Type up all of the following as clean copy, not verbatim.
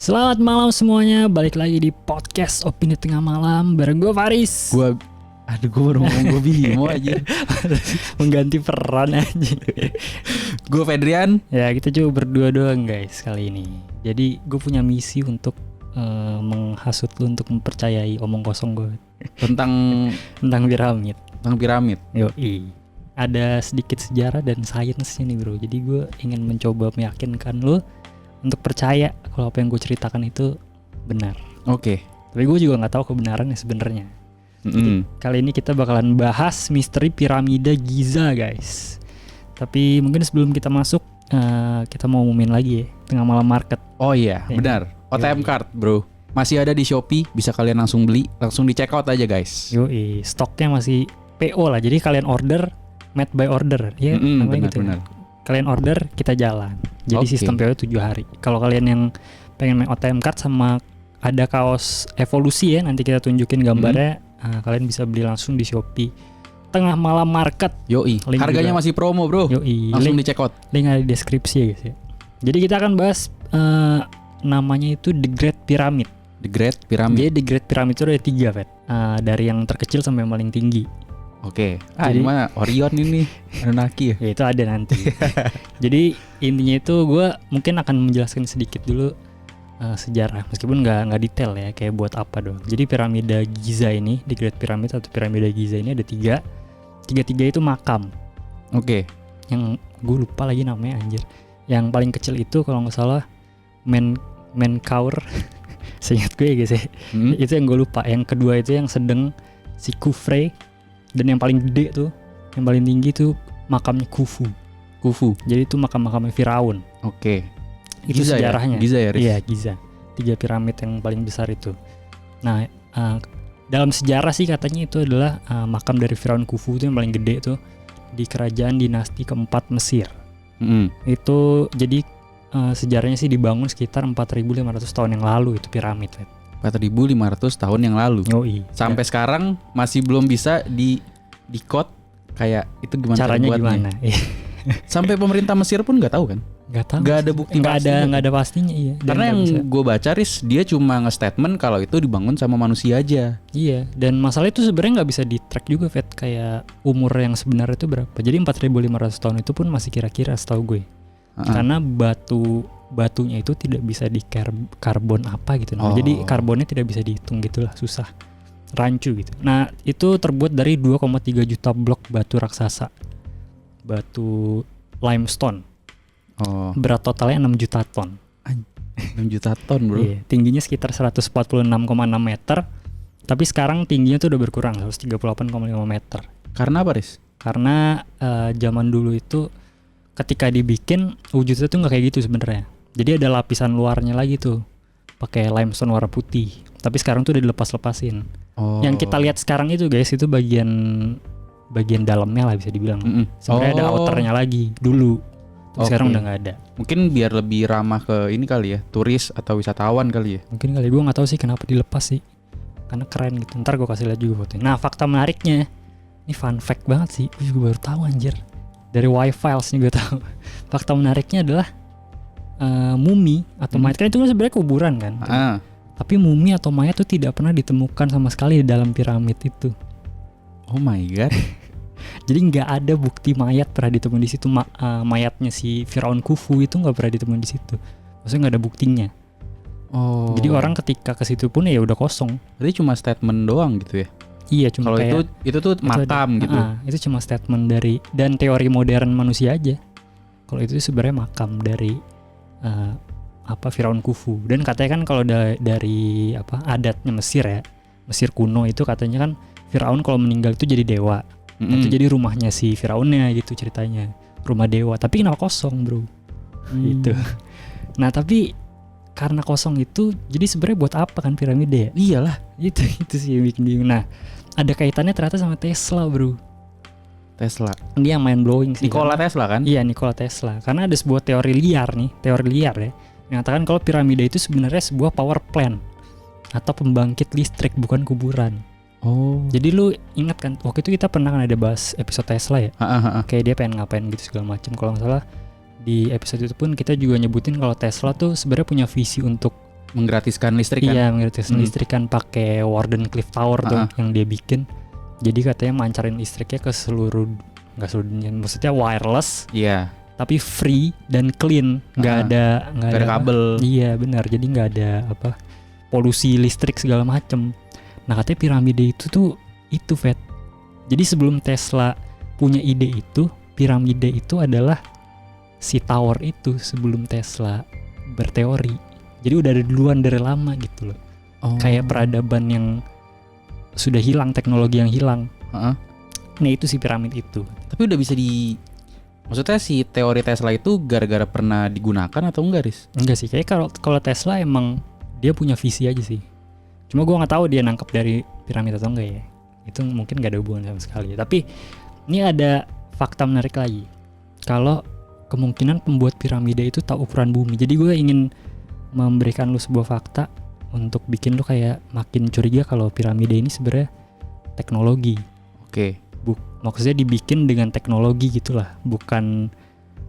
Selamat malam semuanya, balik lagi di podcast Opini Tengah Malam bareng gue Faris. Gue baru ngomong gue Bimo aja. Mengganti peran aja. Gue Fedrian. Ya kita cuma berdua doang guys kali ini. Jadi gue punya misi untuk menghasut lu untuk mempercayai omong kosong gue Tentang piramid. Tentang piramid. Yoi. Ada sedikit sejarah dan sainsnya nih bro. Jadi gue ingin mencoba meyakinkan lu untuk percaya kalau apa yang gue ceritakan itu benar. Oke. Tapi gue juga nggak tahu kebenarannya sebenarnya. Kali ini kita bakalan bahas misteri piramida Giza guys. Tapi mungkin sebelum kita masuk kita mau umumin lagi ya Tengah Malam Market. Oh iya, benar. OTM card bro. Masih ada di Shopee, bisa kalian langsung beli, langsung di check out aja guys. Yoi, stoknya masih PO lah. Jadi kalian order, made by order. Ya, namanya gitu. Benar. Kalian order, kita jalan. Jadi sistem PO 7 hari. Kalau kalian yang pengen main OTM card sama ada kaos evolusi ya, nanti kita tunjukin gambarnya. Kalian bisa beli langsung di Shopee Tengah Malam Market. Yoi, link harganya juga masih promo bro. Yoi, langsung di check out. Link ada di deskripsi ya guys ya. Jadi kita akan bahas namanya itu The Great Pyramid. The Great Pyramid. Jadi The Great Pyramid itu ada 3 Fet. Dari yang terkecil sampai yang paling tinggi. Oke. Jadi mana Orion ini Anunnaki ya? Ya itu ada nanti. Jadi intinya itu gue mungkin akan menjelaskan sedikit dulu sejarah, meskipun nggak detail ya kayak buat apa dong. Jadi piramida Giza ini, The Great Pyramid atau piramida Giza ini ada 3. Tiga itu makam. Oke. Yang gue lupa lagi namanya anjir. Yang paling kecil itu kalau nggak salah Menkaure. Seingat gue ya guys ya. Itu yang gue lupa. Yang kedua itu yang sedang si Khufre. Dan yang paling gede tuh, yang paling tinggi tuh makamnya Khufu. Jadi itu makam-makamnya Firaun. Oke. Itu Giza sejarahnya. Ya? Giza ya, Riz? Iya, Giza. 3 piramid yang paling besar itu. Nah, dalam sejarah sih katanya itu adalah makam dari Firaun Khufu itu yang paling gede tuh di kerajaan dinasti keempat Mesir. Itu jadi sejarahnya sih dibangun sekitar 4.500 tahun yang lalu itu piramid. 4.500 tahun yang lalu. Yoi. Sampai sekarang masih belum bisa di code kayak itu gimana caranya buatnya. Gimana? Sampai pemerintah Mesir pun nggak tahu kan? Nggak tahu. Nggak ada bukti pasti. Nggak ada pastinya iya. Karena yang gue baca Riz, dia cuma nge-statement kalau itu dibangun sama manusia aja. Iya. Dan masalah itu sebenarnya nggak bisa di-track juga Fet, kayak umur yang sebenarnya itu berapa. Jadi 4.500 tahun itu pun masih kira-kira setahu gue. Karena batunya itu tidak bisa di karbon apa gitu. Jadi karbonnya tidak bisa dihitung gitulah, susah. Rancu gitu. Nah, itu terbuat dari 2,3 juta blok batu raksasa. Batu limestone. Berat totalnya 6 juta ton. 6 juta ton bro. Iya, tingginya sekitar 146,6 meter. Tapi sekarang tingginya tuh udah berkurang 138,5 meter. Karena apa Riz? Karena zaman dulu itu ketika dibikin wujudnya tuh nggak kayak gitu sebenarnya. Jadi ada lapisan luarnya lagi tuh, pakai limestone warna putih. Tapi sekarang tuh udah dilepas-lepasin. Yang kita lihat sekarang itu guys, itu bagian dalamnya lah bisa dibilang. Sebenarnya ada outernya lagi dulu. Sekarang udah nggak ada. Mungkin biar lebih ramah ke ini kali ya, turis atau wisatawan kali ya. Mungkin kali, gue nggak tahu sih kenapa dilepas sih. Karena keren gitu. Ntar gue kasih lihat juga fotonya. Nah, fakta menariknya, ini fun fact banget sih. Gue juga baru tahu anjir. Dari Y-Files nih gue tahu. Fakta menariknya adalah mumi atau mayat kan itu kan sebenarnya kuburan kan. Tapi mumi atau mayat tuh tidak pernah ditemukan sama sekali di dalam piramid itu. Oh my god. Jadi nggak ada bukti mayat pernah ditemukan di situ. Mayatnya si Firaun Khufu itu nggak pernah ditemukan di situ. Maksudnya nggak ada buktinya. Jadi orang ketika ke situ pun ya udah kosong. Berarti cuma statement doang gitu ya? Iya, cuma kalau kayak itu tuh makam gitu. Itu cuma statement dari dan teori modern manusia aja. Kalau itu sebenarnya makam dari Firaun Khufu. Dan katanya kan kalau dari adatnya Mesir ya, Mesir kuno itu katanya kan Firaun kalau meninggal itu jadi dewa. Itu jadi rumahnya si Firaunnya gitu ceritanya, rumah dewa. Tapi kenapa kosong bro? Gitu. Nah tapi karena kosong itu, jadi sebenarnya buat apa kan piramida ya? Iyalah, itu sih yang bikin bingung. Nah, ada kaitannya ternyata sama Tesla bro. Tesla. Dia yang mind blowing sih. Nikola Tesla kan? Iya, Nikola Tesla. Karena ada sebuah teori liar ya, mengatakan kalau piramida itu sebenarnya sebuah power plant atau pembangkit listrik, bukan kuburan. Jadi lu ingat kan waktu itu kita pernah kan ada bahas episode Tesla ya? Kayak dia pengen ngapain gitu segala macam. Kalau nggak salah di episode itu pun kita juga nyebutin kalau Tesla tuh sebenarnya punya visi untuk menggratiskan listrik kan. Iya, menggratiskan listrik kan pakai Warden Cliff Tower tuh yang dia bikin. Jadi katanya mancarin listriknya ke seluruh, nggak seluruh dunia, maksudnya wireless. Iya. Tapi free dan clean, nggak ada kabel. Iya benar, jadi nggak ada apa polusi listrik segala macem. Nah katanya piramida itu tuh itu Fed. Jadi sebelum Tesla punya ide itu, piramida itu adalah si tower itu sebelum Tesla berteori. Jadi udah ada duluan dari lama gitu loh. Kayak peradaban yang sudah hilang, teknologi yang hilang. Nah itu si piramid itu. Tapi udah bisa maksudnya si teori Tesla itu gara-gara pernah digunakan atau enggak, Riz? Enggak sih, kayak kalau Tesla emang dia punya visi aja sih. Cuma gue nggak tahu dia nangkep dari piramid atau enggak ya. Itu mungkin gak ada hubungan sama sekali. Tapi ini ada fakta menarik lagi. Kalau kemungkinan pembuat piramida itu tahu ukuran bumi. Jadi gue ingin memberikan lu sebuah fakta untuk bikin lu kayak makin curiga kalau piramida ini sebenarnya teknologi. Oke. Maksudnya dibikin dengan teknologi gitulah, bukan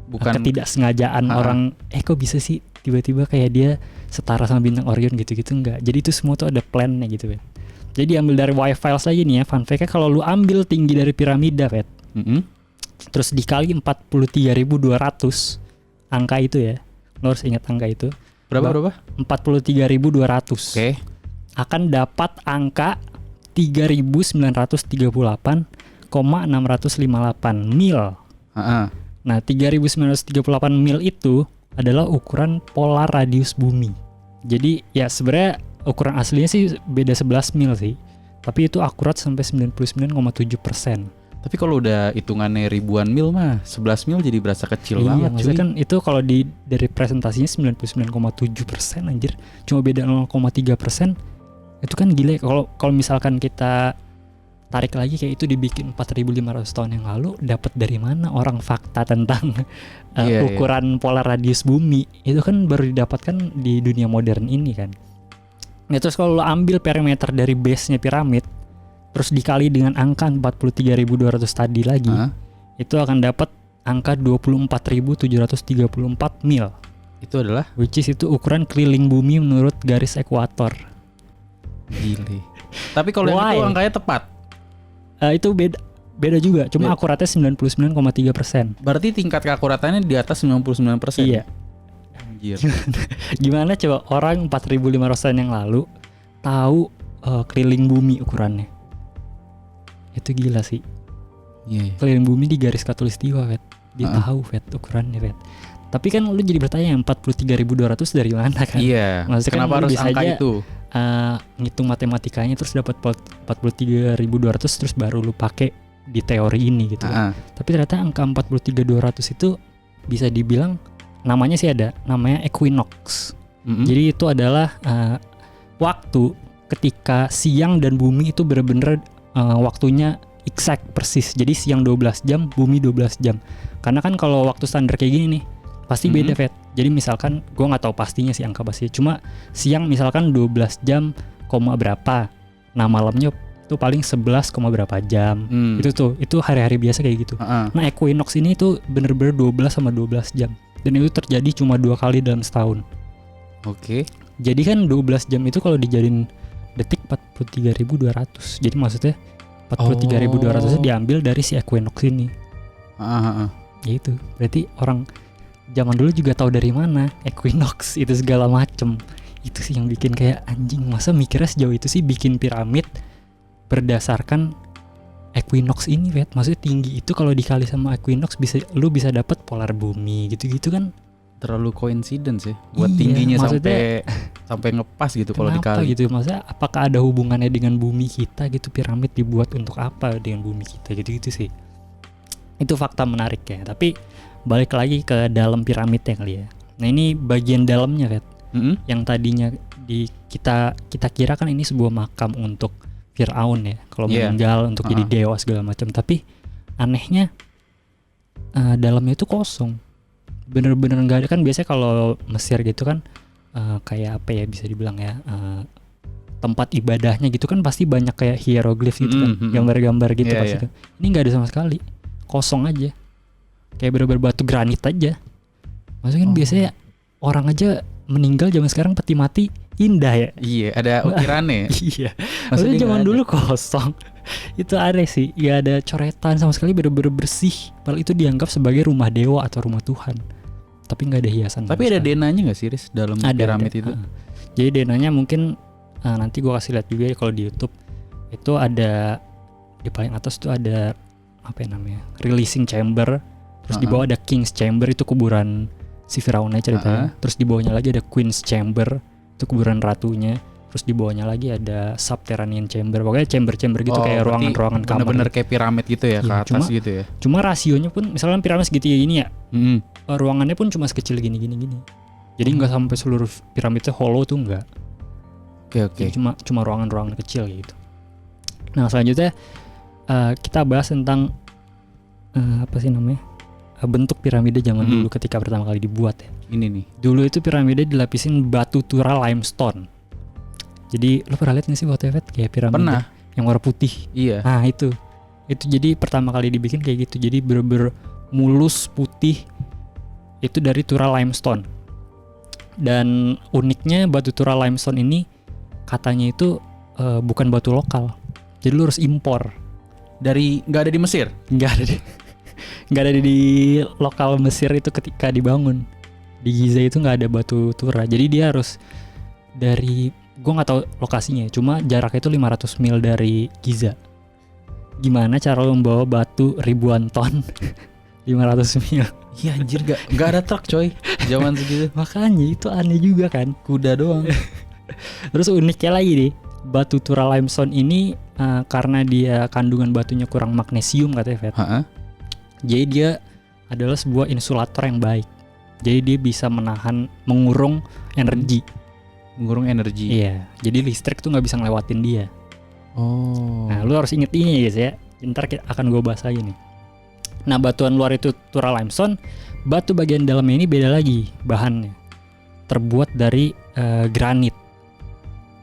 ketidaksengajaan orang. Kok bisa sih tiba-tiba kayak dia setara sama bintang Orion gitu-gitu, enggak. Jadi itu semua tuh ada plan-nya gitu kan. Jadi ambil dari Y-Files lagi nih ya, fun fact-nya kalau lu ambil tinggi dari piramida, Fet. Terus dikali 43.200 angka itu ya. Lu harus ingat angka itu. Berapa? 43.200. Oke. Akan dapat angka 3.938,658 mil. Nah, 3.938 mil itu adalah ukuran polar radius bumi. Jadi ya sebenarnya ukuran aslinya sih beda 11 mil sih. Tapi itu akurat sampai 99,7%. Tapi kalau udah hitungannya ribuan mil mah 11 mil jadi berasa kecil banget cuy. Iya, kan itu kalau dari presentasinya 99,7% anjir. Cuma beda 0,3%. Itu kan gila ya. Kalau misalkan kita tarik lagi kayak itu dibikin 4.500 tahun yang lalu, dapat dari mana orang fakta tentang ukuran polar radius bumi? Itu kan baru didapatkan di dunia modern ini kan. Nah, terus kalau lo ambil perimeter dari base-nya piramid, terus dikali dengan angka 43.200 tadi lagi, itu akan dapat angka 24.734 mil. Itu adalah? Which is itu ukuran keliling bumi menurut garis ekuator. Gile. Tapi kalau yang itu angkanya tepat? Itu beda juga, cuma akuratnya 99,3%. Berarti tingkat keakuratannya di atas 99%? Iya. Anjir. Gimana coba orang 4.500 tahun yang lalu tahu keliling bumi ukurannya? Itu gila sih. Keliling bumi di garis khatulistiwa, Fet. Dia tahu, Fet, ukurannya, Fet. Tapi kan lu jadi bertanya 43.200 dari mana kan? Iya. Maksudnya kenapa kan harus bisa angka aja, itu? Ngitung matematikanya terus dapat 43.200 terus baru lu pakai di teori ini gitu. Tapi ternyata angka 43.200 itu bisa dibilang namanya sih ada, namanya equinox. Jadi itu adalah waktu ketika siang dan bumi itu benar-benar waktunya exact persis. Jadi siang 12 jam, bumi 12 jam. Karena kan kalau waktu standar kayak gini nih pasti beda, Fet. Jadi misalkan gue nggak tahu pastinya sih angka pasti. Cuma siang misalkan 12 jam, berapa. Nah malamnya tuh paling 11, berapa jam. Itu hari-hari biasa kayak gitu. Nah equinox ini tuh bener-bener 12 sama 12 jam. Dan itu terjadi cuma 2 kali dalam setahun. Oke. Jadi kan 12 jam itu kalau dijadiin detik 43.200. Jadi maksudnya 43.200 diambil dari si equinox ini. Gitu. Berarti orang zaman dulu juga tahu dari mana equinox itu segala macem. Itu sih yang bikin kayak anjing, masa mikirnya sejauh itu sih bikin piramid berdasarkan equinox ini, Vet. Maksudnya tinggi itu kalau dikali sama equinox lu bisa dapat polar bumi gitu-gitu kan. Terlalu coincidence ya buat tingginya sampai ngepas gitu kalau dikali. Gitu? Maksudnya apakah ada hubungannya dengan bumi kita gitu, piramid dibuat untuk apa dengan bumi kita gitu-gitu sih. Itu fakta menarik ya. Tapi balik lagi ke dalam piramidnya kali ya. Nah ini bagian dalamnya, Vet. Yang tadinya kita kira kan ini sebuah makam untuk Fir'aun ya, kalau meninggal untuk jadi dewa segala macam. Tapi anehnya dalamnya itu kosong, bener-bener nggak ada. Kan biasanya kalau Mesir gitu kan kayak apa ya bisa dibilang ya, tempat ibadahnya gitu kan pasti banyak kayak hieroglif gitu kan, gambar-gambar gitu pasti kan. Ini nggak ada sama sekali, kosong aja, kayak bener-bener batu granit aja. Maksudnya kan biasanya orang aja meninggal zaman sekarang peti mati indah ya. Iya, ada ukirannya. Iya. Maksudnya Maksudnya zaman nggak dulu kosong. Itu aneh sih, gak ada coretan sama sekali, bener-bener bersih. Padahal itu dianggap sebagai rumah dewa atau rumah Tuhan. Tapi nggak ada hiasan. Tapi ada denanya nggak sih, Riz, dalam piramid itu? Jadi denanya mungkin nanti gue kasih lihat juga ya kalau di YouTube. Itu ada di paling atas tuh ada apa ya namanya, releasing chamber. Terus di bawah ada King's Chamber, itu kuburan si Firaunnya ceritanya. Terus di bawahnya lagi ada Queen's Chamber, itu kuburan ratunya. Terus di bawahnya lagi ada Subterranean Chamber. Pokoknya chamber-chamber gitu, kayak ruangan-ruangan kamar. Bener-bener kayak piramid gitu ya, ke atas gitu ya. Cuma rasionya pun misalnya piramid segitiga gini ya. Ruangannya pun cuma sekecil gini. Jadi nggak sampai seluruh piramidnya hollow tuh nggak. Oke. Jadi cuma ruangan-ruangan kecil gitu. Nah selanjutnya kita bahas tentang apa sih namanya, bentuk piramida zaman dulu ketika pertama kali dibuat ya. Ini nih. Dulu itu piramida dilapisin batu tura limestone. Jadi lo pernah lihat nggak sih waktu itu kayak piramida Pernah. yang warna putih? Iya. Nah itu jadi pertama kali dibikin kayak gitu. Jadi bener-bener mulus putih, itu dari tura limestone. Dan uniknya batu tura limestone ini katanya itu bukan batu lokal. Jadi lo harus impor. Nggak ada di Mesir? Nggak ada di lokal Mesir itu ketika dibangun. Di Giza itu nggak ada batu tura. Jadi dia harus dari, gue nggak tahu lokasinya, cuma jaraknya itu 500 mil dari Giza. Gimana cara lo membawa batu ribuan ton 500 mil? Iya anjir, nggak ada truk coy zaman segitu. Makanya itu aneh juga kan, kuda doang. Terus uniknya lagi nih, batu tura limestone ini karena dia kandungan batunya kurang magnesium katanya, Vet. Jadi dia adalah sebuah insulator yang baik. Jadi dia bisa mengurung energi. Iya, jadi listrik tuh nggak bisa ngelewatin dia. Nah, lu harus inget ini guys ya. Ntar akan gue bahas lagi nih. Nah, batuan luar itu tura limestone, batu bagian dalamnya ini beda lagi bahannya. Terbuat dari granit.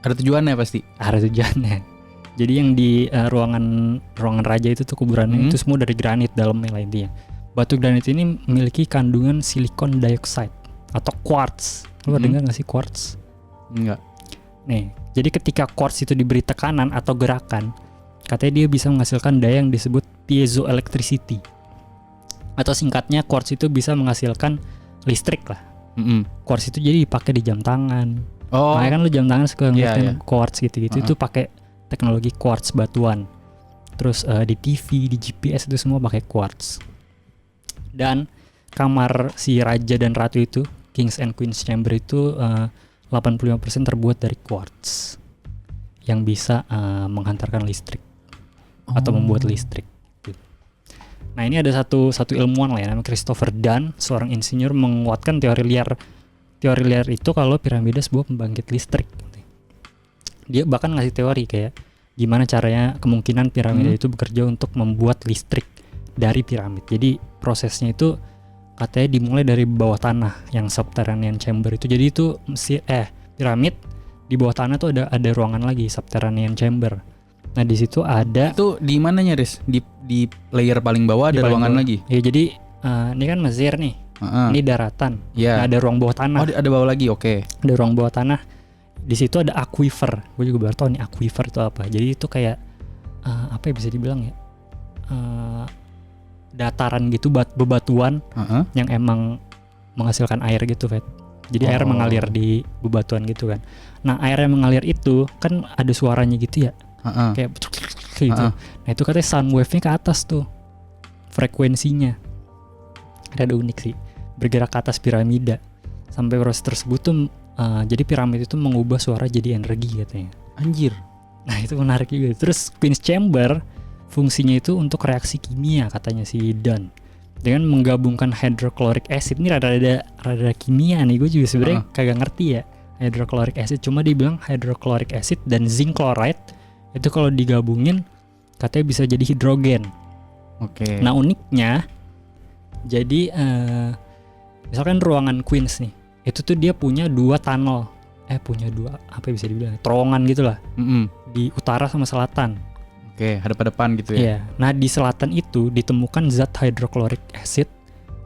Ada tujuannya pasti. Ada tujuannya. Jadi yang di ruangan raja itu tuh kuburannya itu semua dari granit dalamnya lah intinya. Batu granit ini memiliki kandungan silikon dioxide atau quartz. Lu dengar nggak sih quartz? Enggak. Nih, jadi ketika quartz itu diberi tekanan atau gerakan, katanya dia bisa menghasilkan daya yang disebut piezoelectricity. Atau singkatnya quartz itu bisa menghasilkan listrik lah. Quartz itu jadi dipakai di jam tangan. Makanya kan lu jam tangan suka ngeliatin quartz gitu-gitu, itu pakai teknologi quartz batuan. Terus di TV, di GPS itu semua pakai quartz. Dan kamar si raja dan ratu itu, King's and Queen's Chamber itu 85% terbuat dari quartz yang bisa menghantarkan listrik atau membuat listrik. Nah ini ada satu ilmuwan lah ya, namanya Christopher Dunn, seorang insinyur, menguatkan teori liar itu kalau piramida sebuah pembangkit listrik. Dia bahkan ngasih teori kayak gimana caranya kemungkinan piramida itu bekerja untuk membuat listrik dari piramid. Jadi prosesnya itu katanya dimulai dari bawah tanah yang subterranean chamber itu. Jadi itu piramid di bawah tanah tuh ada ruangan lagi, subterranean chamber. Nah di situ ada. Itu di mananya, Riz? Di layer paling bawah ada ruangan lagi. Ya jadi ini kan Mesir nih. Ini daratan. Nah, ada ruang bawah tanah. Ada bawah lagi, oke. Ada ruang bawah tanah. Di situ ada aquifer. Gue juga baru tahu nih aquifer itu apa. Jadi itu kayak apa ya bisa dibilang ya? Dataran gitu, bebatuan yang emang menghasilkan air gitu, Vet. Jadi air mengalir di bebatuan gitu kan. Nah air yang mengalir itu kan ada suaranya gitu ya, kayak gitu. Nah itu katanya sound wave-nya ke atas tuh, frekuensinya. Ada unik sih, bergerak ke atas piramida. Sampai proses tersebut tuh jadi piramid itu mengubah suara jadi energi katanya. Anjir. Nah itu menarik juga. Terus Queen's Chamber fungsinya itu untuk reaksi kimia katanya si Dunn, dengan menggabungkan hydrochloric acid. Ini rada kimia nih, gue juga sebenarnya kagak ngerti ya hydrochloric acid. Cuma dibilang hydrochloric acid dan zinc chloride itu kalau digabungin katanya bisa jadi hidrogen. Oke. Nah uniknya, jadi misalkan ruangan Queens nih, itu tuh dia punya dua tunnel, apa bisa dibilang terowongan gitulah, di utara sama selatan. Oke, hadap-hadapan gitu ya. Iya. Nah di selatan itu ditemukan zat hydrochloric acid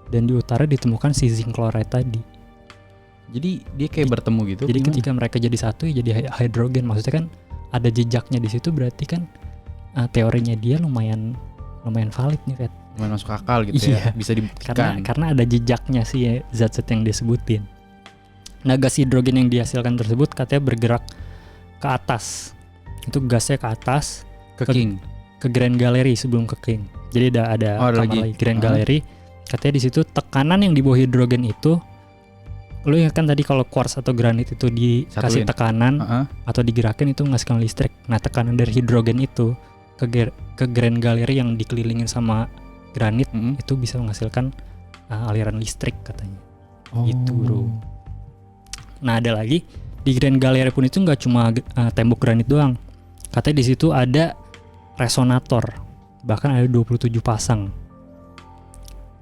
dan di utara ditemukan si zinc chloride tadi. Jadi dia kayak bertemu gitu. Jadi gimana? ketika mereka jadi satu ya jadi hidrogen. Maksudnya kan ada jejaknya di situ, berarti kan teorinya dia lumayan valid nih, Fet. Lumayan masuk akal gitu Iya. ya. Bisa dibuktikan. Karena ada jejaknya sih ya, zat-zat yang disebutin. Nah, gas hidrogen yang dihasilkan tersebut katanya bergerak ke atas. Itu gasnya ke atas ke King. ke Grand Gallery sebelum ke King. Jadi ada Oh, kamar lagi Grand Gallery. Katanya di situ tekanan yang di bawah hidrogen itu, lu ingat kan tadi kalau quartz atau granit itu dikasih Satuin. tekanan atau digerakin itu menghasilkan listrik. Nah, tekanan dari hidrogen itu ke Grand Gallery yang dikelilingin sama granit itu bisa menghasilkan aliran listrik katanya. Gitu, bro. Nah, ada lagi di Grand Gallery pun itu nggak cuma tembok granit doang. Katanya di situ ada resonator, bahkan ada 27 pasang.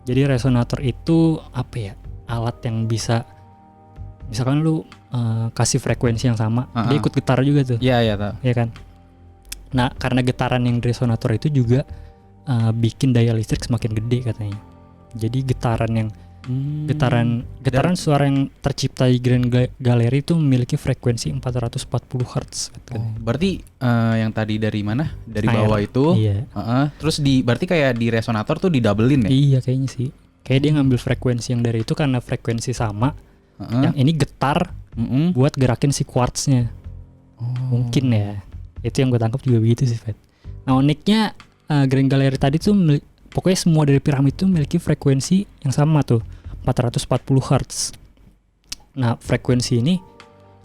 Jadi resonator itu apa ya? Alat yang bisa, misalkan lu kasih frekuensi yang sama, dia ikut getar juga tuh. Iya, tahu. Ya kan? Nah, karena getaran yang di resonator itu juga bikin daya listrik semakin gede katanya. Jadi getaran suara yang tercipta di Grand Gallery itu memiliki frekuensi 440 Hz. Berarti yang tadi dari mana? Dari Air. bawah itu. Iya. Terus berarti kayak di resonator tuh didoublein ya? Iya, kayaknya sih. Kayak dia ngambil frekuensi yang dari itu karena frekuensi sama. Yang ini getar buat gerakin si quartznya. Mungkin ya. Itu yang gue tangkap juga begitu sih, Fed. Nah, uniknya Grand Gallery tadi tuh pokoknya semua dari piramid itu memiliki frekuensi yang sama tuh, 440 Hz. Nah, frekuensi ini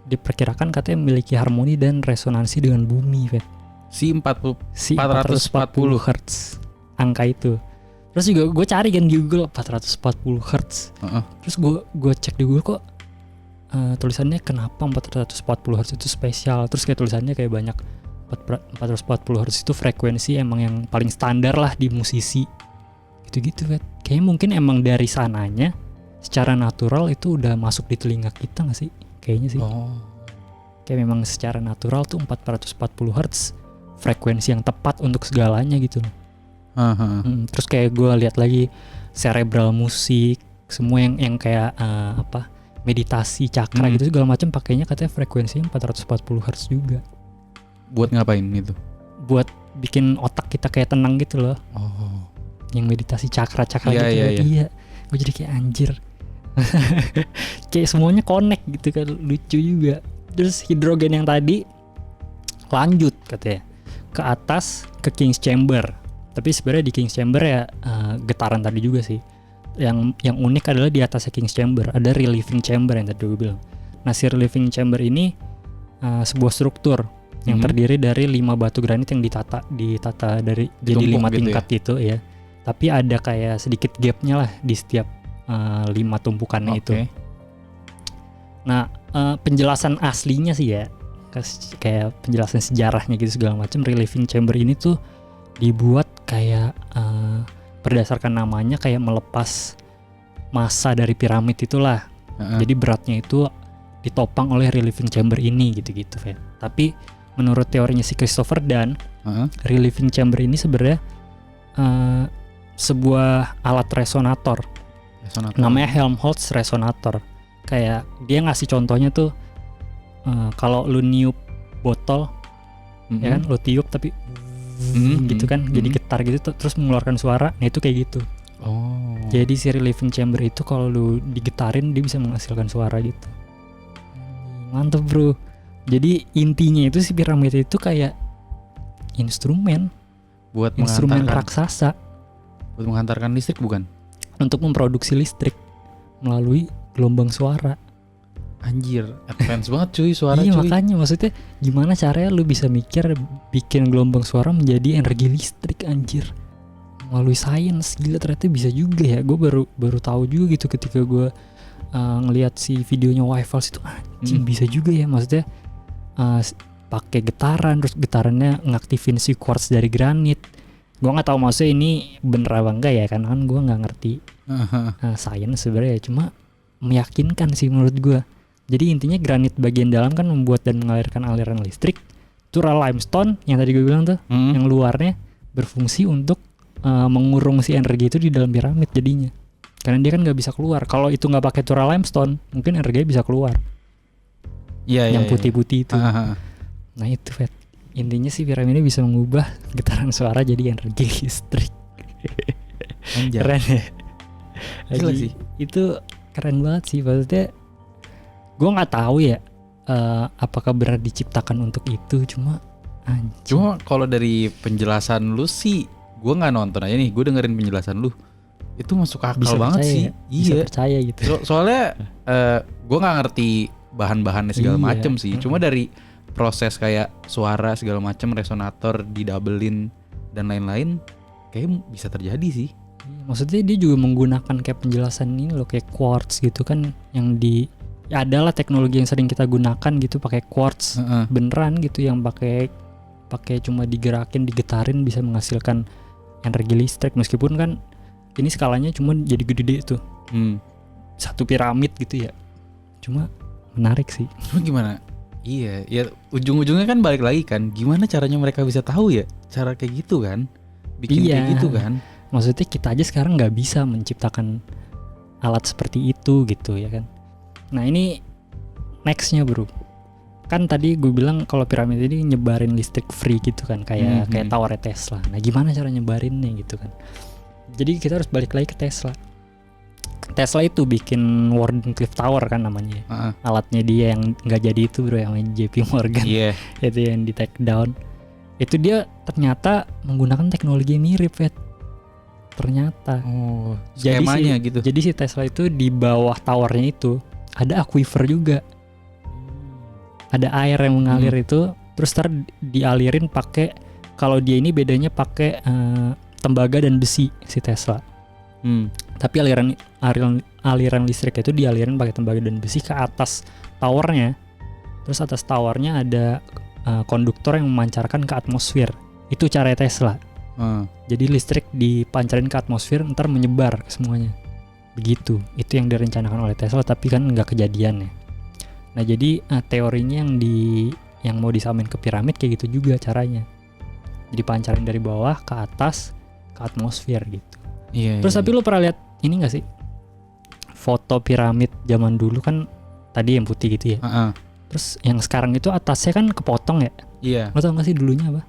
diperkirakan katanya memiliki harmoni dan resonansi dengan bumi, Fed. Si 440 Hz. Angka itu. Terus juga gue cari kan di Google 440 Hz. Terus gue cek di Google kok tulisannya kenapa 440 Hz itu spesial. Terus kayak tulisannya kayak banyak 440 Hz itu frekuensi emang yang paling standar lah di musisi. Gitu-gitu, Fet. Kayaknya mungkin emang dari sananya secara natural itu udah masuk di telinga kita gak sih? Kayaknya sih. Kayak memang secara natural tuh 440 Hz frekuensi yang tepat untuk segalanya gitu loh. Terus kayak gue lihat lagi cerebral musik, semua yang kayak meditasi cakra gitu segala macam pakainya katanya frekuensinya 440 Hz juga. Buat ngapain itu? Buat bikin otak kita kayak tenang gitu loh. Yang meditasi cakra gitu. Iya. Gue jadi kayak anjir. Kayak semuanya connect gitu kan, lucu juga. Terus hidrogen yang tadi lanjut katanya ke atas ke King's Chamber. Tapi sebenarnya di King's Chamber ya getaran tadi juga sih. Yang unik adalah di atasnya King's Chamber ada relieving chamber yang tadi gue bilang. Nah, si relieving chamber ini sebuah struktur yang terdiri dari 5 batu granit yang ditata dari jadi 5 tingkat gitu ya. Tapi ada kayak sedikit gapnya lah di setiap 5 tumpukannya itu. Nah, penjelasan aslinya sih ya, kayak penjelasan sejarahnya gitu segala macam, relieving chamber ini tuh dibuat kayak berdasarkan namanya kayak melepas massa dari piramid itulah. Jadi beratnya itu ditopang oleh relieving chamber ini gitu-gitu, Fen. Tapi menurut teorinya si Christopher Dunn, relieving chamber ini sebenarnya sebuah alat resonator. Namanya Helmholtz resonator. Kayak dia ngasih contohnya tuh kalau lu niup botol, ya kan, lu tiup tapi gitu kan, jadi getar gitu terus mengeluarkan suara. Nah, itu kayak gitu. Jadi si relieving chamber itu kalau lu digetarin dia bisa menghasilkan suara gitu. Mantep, bro. Jadi intinya itu si piramida itu kayak instrumen raksasa buat menghantarkan listrik, bukan? Untuk memproduksi listrik melalui gelombang suara. Anjir, advance banget cuy suara. Iya, cuy. makanya maksudnya gimana caranya lu bisa mikir bikin gelombang suara menjadi energi listrik, anjir. Melalui sains, gila ternyata bisa juga ya. Gue baru tahu juga gitu ketika gue ngelihat si videonya Wyfals itu, anjing bisa juga ya. Maksudnya pakai getaran, terus getarannya ngaktifin si quartz dari granit. Gue nggak tahu maksudnya ini bener apa enggak ya, karena kan gue nggak ngerti sains sebenarnya, cuma meyakinkan sih menurut gue. Jadi intinya granit bagian dalam kan membuat dan mengalirkan aliran listrik. Tura limestone yang tadi gue bilang tuh, yang luarnya berfungsi untuk mengurung si energi itu di dalam piramid jadinya. Karena dia kan nggak bisa keluar. Kalau itu nggak pakai Tura limestone, mungkin energinya bisa keluar. Iya, Yang putih-putih itu. Ah. Nah itu Fet. Intinya sih piramida bisa mengubah getaran suara jadi energi listrik. Anjay. Keren ya. Gila Lagi, sih. Itu keren banget sih. Maksudnya gue nggak tahu ya apakah benar diciptakan untuk itu. Cuma kalau dari penjelasan lu sih, gue nggak nonton aja nih, gue dengerin penjelasan lu, itu masuk akal bisa banget percaya sih. ya? Bisa Iya. percaya gitu. Soalnya gue nggak ngerti bahan-bahannya segala Iya. macem sih. Cuma dari proses kayak suara segala macem, resonator didabelin dan lain-lain, kayak bisa terjadi sih. Iya, maksudnya dia juga menggunakan kayak penjelasan ini loh, kayak quartz gitu kan, yang ya adalah teknologi yang sering kita gunakan gitu, pakai quartz beneran gitu, yang pakai cuma digerakin, digetarin bisa menghasilkan energi listrik, meskipun kan ini skalanya cuma jadi gede-gede tuh. Satu piramid gitu ya. Cuma menarik sih. Cuma gimana? Iya, ya ujung-ujungnya kan balik lagi kan, gimana caranya mereka bisa tahu ya cara kayak gitu kan, bikin kayak gitu kan. Maksudnya kita aja sekarang nggak bisa menciptakan alat seperti itu gitu ya kan. Nah ini nextnya bro, kan tadi gue bilang kalau piramid ini nyebarin listrik free gitu kan, kayak towernya Tesla. Nah gimana cara nyebarinnya gitu kan. Jadi kita harus balik lagi ke Tesla. Tesla itu bikin Wardenclyffe Tower kan namanya. Alatnya dia yang nggak jadi itu bro, yang JP Morgan. Itu yang di take down. Itu dia ternyata menggunakan teknologi yang mirip Fet. Ternyata. Skemanya gitu. Jadi si Tesla itu di bawah towernya itu ada aquifer juga. Ada air yang mengalir itu, terus dialirin pakai, kalau dia ini bedanya pakai tembaga dan besi si Tesla. Tapi aliran listrik itu dialirin pakai tembaga dan besi ke atas towernya. Terus atas towernya ada konduktor yang memancarkan ke atmosfer. Itu cara Tesla. Jadi listrik dipancarin ke atmosfer, ntar menyebar ke semuanya. Begitu. Itu yang direncanakan oleh Tesla, tapi kan nggak kejadian ya. Nah jadi teorinya yang mau disamain ke piramid kayak gitu juga caranya. Jadi pancarin dari bawah ke atas ke atmosfer gitu. Terus tapi lu pernah lihat ini nggak sih, foto piramid zaman dulu kan tadi yang putih gitu ya. Terus yang sekarang itu atasnya kan kepotong ya. Iya. Lo tau nggak sih dulunya apa?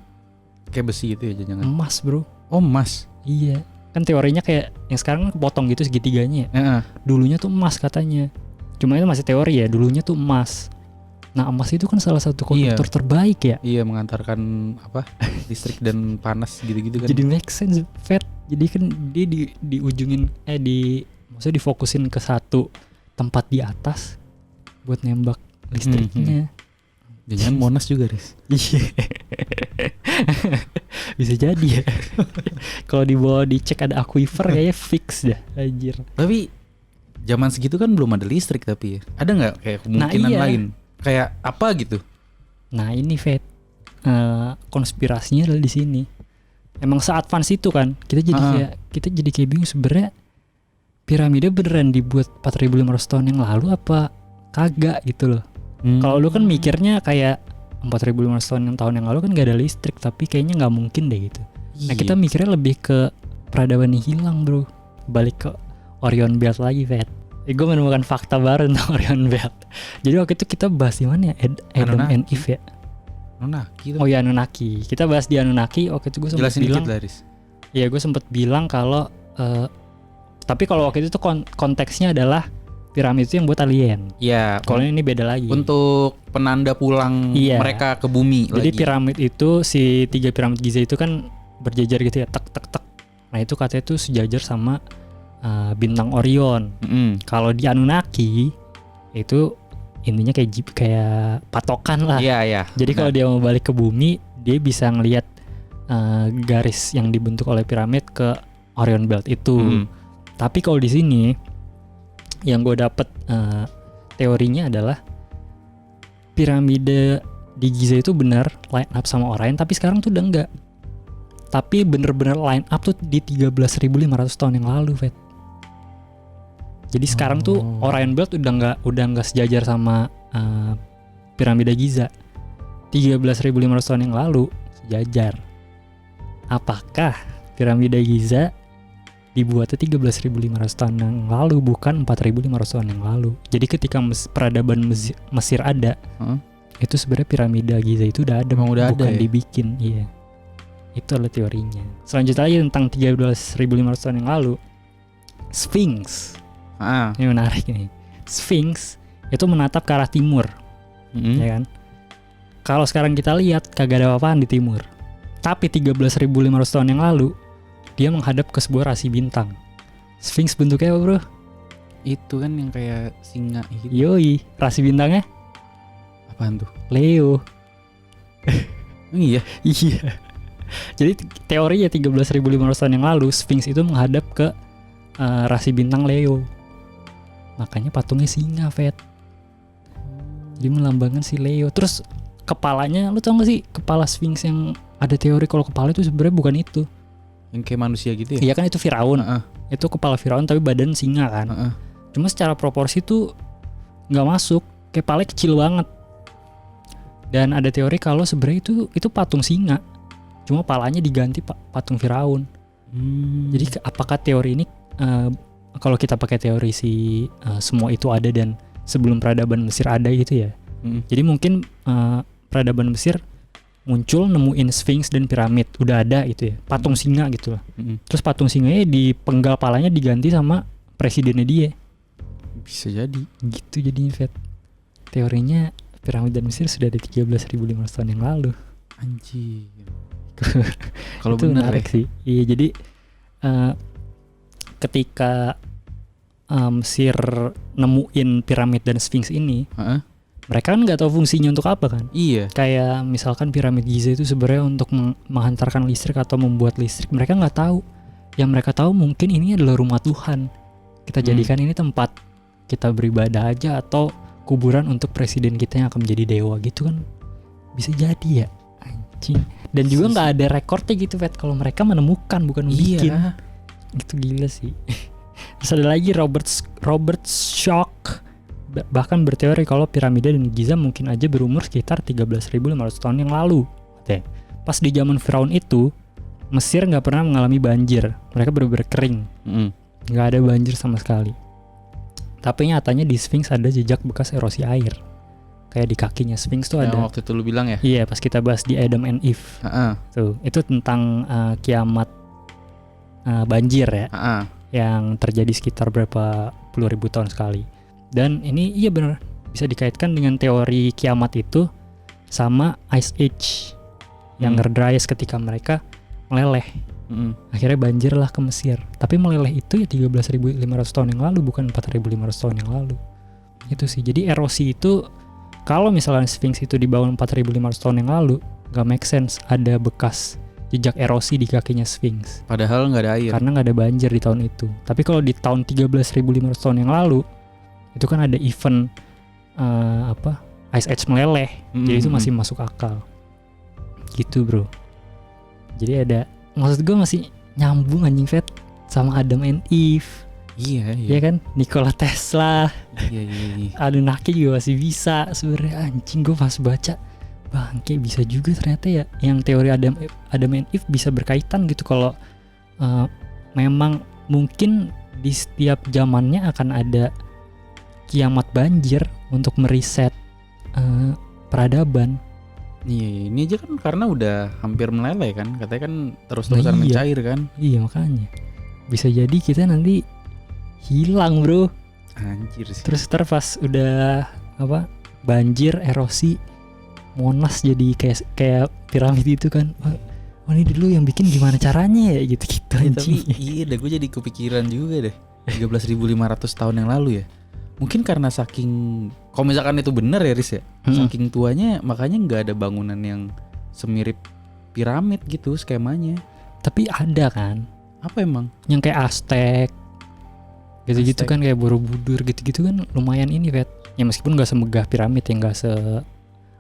Kayak besi gitu ya jangan. Emas bro. Oh emas. Iya. Kan teorinya kayak yang sekarang kan kepotong gitu segitiganya ya. Dulunya tuh emas katanya. Cuma itu masih teori ya. Dulunya tuh emas. Nah emas itu kan salah satu konduktor terbaik ya. Iya, mengantarkan apa listrik dan panas gitu-gitu kan. Jadi make sense Fet. Jadi kan dia di ujungin maksudnya difokusin ke satu tempat di atas buat nembak listriknya. Jangan Monas juga Riz. Iya. Bisa jadi ya. Kalau di bawah dicek ada aquifer kayaknya fix dah anjir. Tapi zaman segitu kan belum ada listrik tapi ya. Ada nggak kayak kemungkinan lain? Kayak apa gitu? Nah ini Fet, konspirasinya adalah di sini. Emang se-advance itu kan, kita jadi kayak bingung sebenarnya piramida beneran dibuat 4.500 tahun yang lalu apa kagak gitu loh. Kalau lu kan mikirnya kayak 4.500 tahun yang lalu kan gak ada listrik, tapi kayaknya nggak mungkin deh gitu. Nah kita mikirnya lebih ke peradaban yang hilang bro, balik ke Orion Belt lagi Fet. Gue menemukan fakta baru tentang Orion Belt. Jadi waktu itu kita bahas di mana ya? Adam and Eve ya. Anunnaki. Oh ya Anunnaki. Kita bahas di Anunnaki. Waktu itu gue sempat bilang. Iya gue sempat bilang kalau tapi kalau waktu itu tuh konteksnya adalah piramid itu yang buat alien. Iya. Kalau ini beda lagi. Untuk penanda pulang mereka ke bumi. Jadi piramid itu si 3 piramid Giza itu kan berjajar gitu ya, tek. Nah itu katanya tuh sejajar sama bintang Orion. Kalau di Anunnaki itu intinya kayak patokan lah. Iya. Jadi kalau dia mau balik ke bumi, dia bisa ngelihat garis yang dibentuk oleh piramid ke Orion Belt itu. Tapi kalau di sini yang gue dapet teorinya adalah piramida di Giza itu benar line up sama Orion, tapi sekarang tuh udah enggak. Tapi bener-bener line up tuh di 13.500 tahun yang lalu, Fet. Jadi sekarang tuh Orion Belt udah nggak sejajar sama piramida Giza. 13.500 tahun yang lalu sejajar. Apakah piramida Giza dibuatnya 13.500 tahun yang lalu, bukan 4.500 tahun yang lalu. Jadi ketika peradaban Mesir ada, itu sebenarnya piramida Giza itu udah ada, udah bukan ada, ya? dibikin. Iya, itu adalah teorinya. Selanjutnya lagi tentang 13.500 tahun yang lalu, Sphinx. Ini menarik nih. Sphinx itu menatap ke arah timur, ya kan? Kalau sekarang kita lihat kagak ada apa-apaan di timur. Tapi 13.500 tahun yang lalu dia menghadap ke sebuah rasi bintang. Sphinx bentuknya apa, bro? Itu kan yang kayak singa gitu. Yoi, rasi bintangnya Apaan tuh? Leo. Iya. Iya. Jadi teorinya 13.500 tahun yang lalu Sphinx itu menghadap ke rasi bintang Leo. Makanya patungnya singa, Fet. Jadi melambangkan si Leo. Terus kepalanya, lu tau gak sih kepala Sphinx yang ada teori kalau kepala itu sebenarnya bukan itu. Yang kayak manusia gitu ya? Iya kan, itu Firaun. Itu kepala Firaun tapi badan singa kan. Cuma secara proporsi tuh nggak masuk, kepalanya kecil banget. Dan ada teori kalau sebenarnya itu patung singa, cuma palanya diganti patung Firaun. Jadi apakah teori ini kalau kita pakai teori semua itu ada dan sebelum peradaban Mesir ada gitu ya? Jadi mungkin peradaban Mesir muncul nemuin Sphinx dan piramid udah ada gitu ya, patung singa gitu lah. Terus patung singanya dipenggal palanya diganti sama presidennya dia. Bisa jadi Gitu jadinya, Fet. Teorinya piramida Mesir sudah ada 13.500 tahun yang lalu. Anjir. Kalau itu benar menarik sih. Iya, jadi ketika Mesir nemuin piramid dan Sphinx ini, mereka kan nggak tahu fungsinya untuk apa kan? Iya. Kayak misalkan piramid Giza itu sebenarnya untuk menghantarkan listrik atau membuat listrik. Mereka nggak tahu. Yang mereka tahu mungkin ini adalah rumah Tuhan. Kita jadikan ini tempat kita beribadah aja, atau kuburan untuk presiden kita yang akan menjadi dewa gitu kan. Bisa jadi ya. Anjing. Dan juga nggak ada rekornya gitu, Fet. Kalau mereka menemukan bukan bikin. Iya. Itu gila sih. Terus ada lagi Robert Schoch bahkan berteori kalau piramida dan Giza mungkin aja berumur sekitar 13.500 tahun yang lalu. Pas di zaman Firaun itu, Mesir nggak pernah mengalami banjir. Mereka benar-benar kering, nggak ada banjir sama sekali. Tapi nyatanya di Sphinx ada jejak bekas erosi air. Kayak di kakinya Sphinx tuh ada. Yang waktu itu lu bilang ya? Iya, pas kita bahas di Adam and Eve. Tuh, itu tentang kiamat banjir ya. Yang terjadi sekitar berapa puluh ribu tahun sekali. Dan ini iya benar bisa dikaitkan dengan teori kiamat itu sama Ice Age yang dry ice ketika mereka meleleh. Akhirnya banjir lah ke Mesir. Tapi meleleh itu ya 13.500 tahun yang lalu, bukan 4.500 tahun yang lalu. Itu sih. Jadi erosi itu kalau misalnya Sphinx itu dibangun 4.500 tahun yang lalu, gak make sense ada bekas jejak erosi di kakinya Sphinx. Padahal nggak ada air. Karena nggak ada banjir di tahun itu. Tapi kalau di tahun 13.500 tahun yang lalu itu kan ada event Ice Age meleleh. Jadi itu masih masuk akal. Gitu, bro. Jadi ada, maksud gue masih nyambung anjing, Fet, sama Adam and Eve. Iya. Iya kan? Nikola Tesla. Iya. Anunnaki juga masih bisa sebenarnya. Anjing, gue pas baca bangke bisa juga ternyata ya, yang teori Adam and Eve bisa berkaitan gitu. Kalau memang mungkin di setiap zamannya akan ada kiamat banjir untuk meriset peradaban. Iya, ini aja kan karena udah hampir meleleh kan, katanya kan terus-terusan mencair kan. Iya, makanya bisa jadi kita nanti hilang, bro. Anjir sih. Terus pas udah banjir, erosi, Monas jadi kayak piramid itu kan. Oh ini dulu yang bikin gimana caranya ya gitu-gitu Ya, anjing. tapi iya deh, gue jadi kepikiran juga deh. 13.500 tahun yang lalu ya. Mungkin karena saking, kalau misalkan itu benar ya, Riz ya, saking tuanya makanya nggak ada bangunan yang semirip piramid gitu skemanya. Tapi ada kan Apa emang? yang kayak Aztec gitu-gitu kan, kayak Borobudur gitu-gitu kan lumayan ini, Vet. Ya meskipun nggak semegah piramid, ya nggak se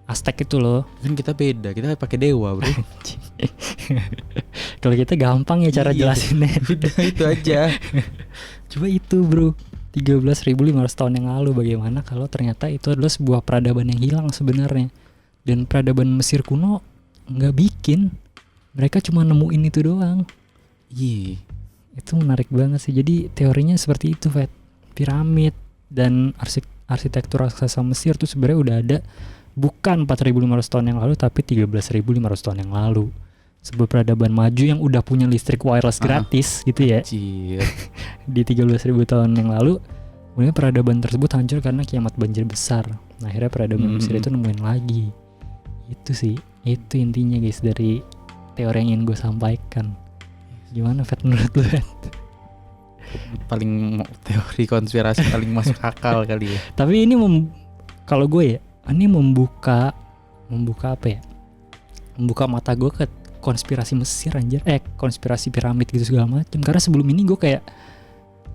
Aztec itu loh. Kan kita beda, kita pakai dewa, bro. Kalau kita gampang ya cara jelasinnya. Udah itu aja. Coba itu, bro, 13.500 tahun yang lalu, bagaimana kalau ternyata itu adalah sebuah peradaban yang hilang sebenarnya. Dan peradaban Mesir kuno nggak bikin, mereka cuma nemuin itu doang. Iya. Itu menarik banget sih. Jadi teorinya seperti itu, Fet. Piramid dan arsitektur raksasa Mesir tuh sebenarnya udah ada bukan 4.500 tahun yang lalu, tapi 13.500 tahun yang lalu. Sebuah peradaban maju yang udah punya listrik wireless gratis gitu ya. Anjir. Di 13.000 tahun yang lalu, kemudian peradaban tersebut hancur karena kiamat banjir besar. Nah, akhirnya peradaban Mesir itu nemuin lagi. Itu sih, itu intinya guys dari teori yang ingin gue sampaikan. Gimana Fet menurut lu, Fet? Paling teori konspirasi paling masuk akal kali ya. Tapi ini kalau gue ya, ini membuka apa ya? Membuka mata gue ke konspirasi Mesir anjir. Konspirasi piramid gitu segala macam. Karena sebelum ini gue kayak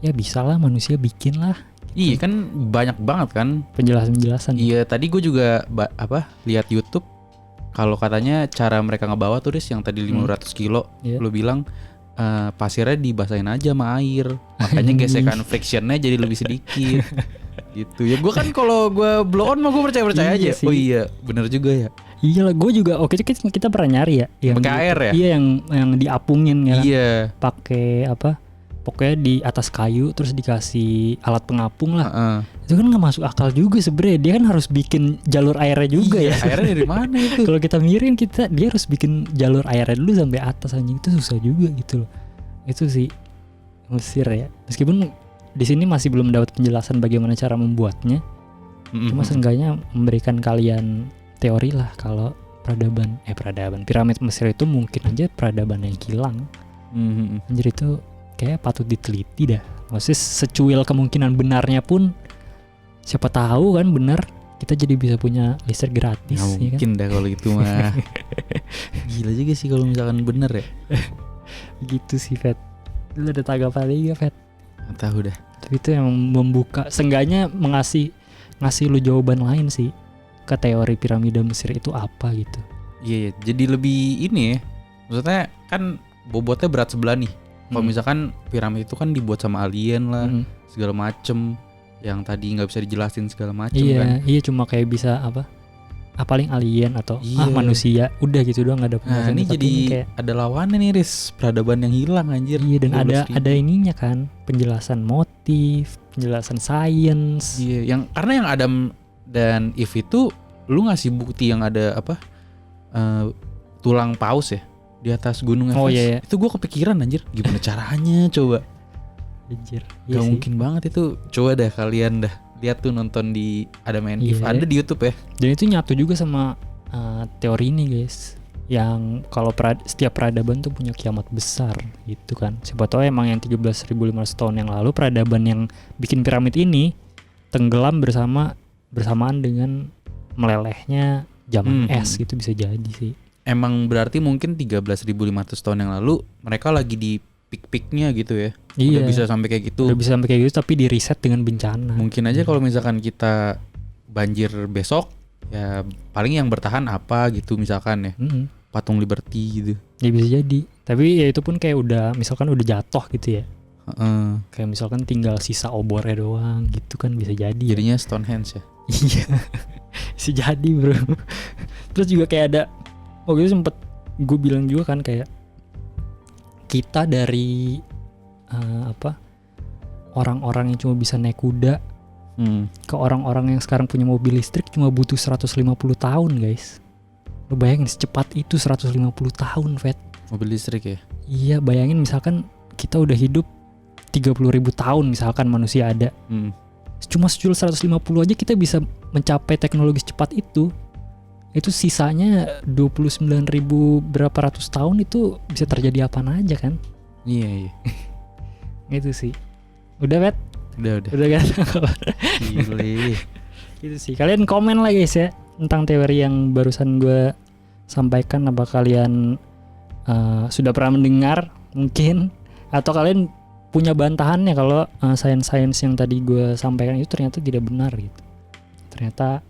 ya bisa lah manusia bikin lah. Iya kan banyak banget kan penjelasan. Iya tadi gue juga lihat YouTube kalau katanya cara mereka ngebawa tuh yang tadi 500 kilo lu bilang pasirnya dibasahin aja sama air, makanya gesekan frictionnya jadi lebih sedikit gitu ya. Gue kan kalau gue blow on mah gue percaya aja sih. Oh iya bener juga ya. Iya lah, gue juga kita pernah nyari ya yang pakai air ya. Iya yang diapungin ya. Iya. Pakai pokoknya di atas kayu terus dikasih alat pengapung lah. Itu kan nggak masuk akal juga sebenarnya. Dia kan harus bikin jalur airnya juga ya. Airnya dari mana itu? Kalau kita mikirin dia harus bikin jalur airnya dulu sampai atas, anjing itu susah juga gitu loh. Itu sih Mesir ya. Meskipun di sini masih belum dapat penjelasan bagaimana cara membuatnya. Cuma seenggaknya memberikan kalian teori lah kalau peradaban piramid Mesir itu mungkin aja peradaban yang hilang. Anjir itu kayak patut diteliti dah. Maksudnya secuil kemungkinan benarnya pun siapa tahu kan benar, kita jadi bisa punya listrik gratis. Nggak mungkin ya kan? Dah kalau itu mah. Gila juga sih kalau misalkan bener ya. Gitu sih Fet. Lu ada tanggapan lagi gak Fet? Nggak tahu dah. Tapi itu yang membuka, seenggaknya ngasih lu jawaban lain sih ke teori piramida Mesir itu apa gitu. Iya, jadi lebih ini ya. Maksudnya kan bobotnya berat sebelah nih. Kalau misalkan piramid itu kan dibuat sama alien lah, segala macem, yang tadi nggak bisa dijelasin segala macem kan. Iya cuma kayak bisa paling alien atau manusia, udah gitu doang, nggak ada Nah penjelasan. ini jadi kayak, ada lawannya nih Riz, peradaban yang hilang anjir. Iya, dan ada ininya kan, penjelasan motif, penjelasan sains. Iya, karena yang Adam dan Eve itu lu ngasih bukti yang ada tulang paus ya di atas gunung Everest. Iya. Itu gue kepikiran anjir, gimana caranya coba. Anjir. Gak mungkin banget itu. Coba dah kalian lihat tuh, nonton di Adam and Eve, ada di YouTube ya. Dan itu nyatu juga sama teori ini guys, yang kalau setiap peradaban tuh punya kiamat besar gitu kan. Siapa tahu emang yang 13.500 tahun yang lalu peradaban yang bikin piramid ini tenggelam bersamaan dengan melelehnya zaman es gitu, bisa jadi sih. Emang berarti mungkin 13.500 tahun yang lalu mereka lagi di peak-peaknya gitu ya. Iya. Udah bisa sampai kayak gitu. Udah bisa sampai kayak gitu tapi di reset dengan bencana. Mungkin aja kalau misalkan kita banjir besok, ya paling yang bertahan apa gitu misalkan ya. Patung Liberty gitu. Ya bisa jadi. Tapi ya itu pun kayak udah misalkan udah jatuh gitu ya. Kayak misalkan tinggal sisa obornya doang gitu kan, bisa jadi. Jadinya Stonehenge ya. Iya. Bisa jadi bro. Terus juga kayak ada waktu itu sempet gue bilang juga kan, kayak kita dari orang-orang yang cuma bisa naik kuda ke orang-orang yang sekarang punya mobil listrik cuma butuh 150 tahun guys. Lo bayangin secepat itu 150 tahun Fet. Mobil listrik ya? Iya, bayangin misalkan kita udah hidup 30.000 tahun misalkan manusia ada. Cuma sejual 150 aja kita bisa mencapai teknologi secepat itu. Itu sisanya 29.000 berapa ratus tahun itu bisa terjadi apa aja kan? Iya. Itu sih. Udah, Pet? Udah kan? Gile. Itu sih. Kalian komen lah guys ya tentang teori yang barusan gue sampaikan. Apa kalian sudah pernah mendengar mungkin, atau kalian punya bantahannya kalau sains-sains yang tadi gue sampaikan itu ternyata tidak benar gitu. Ternyata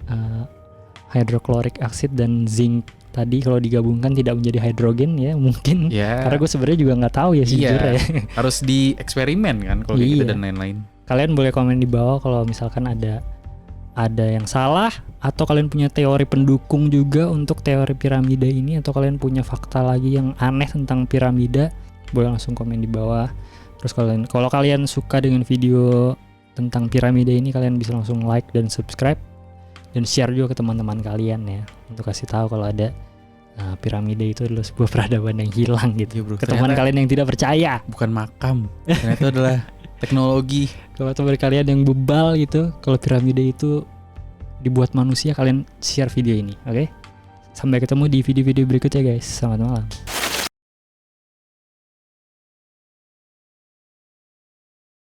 hydrochloric acid dan zinc tadi kalau digabungkan tidak menjadi hidrogen ya mungkin. Karena gue sebenarnya juga nggak tahu ya sejujurnya. Harus dieksperimen kan kalau gitu dan lain-lain. Kalian boleh komen di bawah kalau misalkan ada yang salah, atau kalian punya teori pendukung juga untuk teori piramida ini, atau kalian punya fakta lagi yang aneh tentang piramida, boleh langsung komen di bawah. Terus kalau kalian suka dengan video tentang piramida ini, kalian bisa langsung like dan subscribe dan share juga ke teman-teman kalian ya, untuk kasih tahu kalau ada piramida itu adalah sebuah peradaban yang hilang gitu. Iya, bro. Ke teman kalian yang tidak percaya. Bukan makam, ternyata itu adalah teknologi. Kalau teman kalian yang bebal gitu, kalau piramida itu dibuat manusia, kalian share video ini, oke? Sampai ketemu di video-video berikutnya guys. Selamat malam.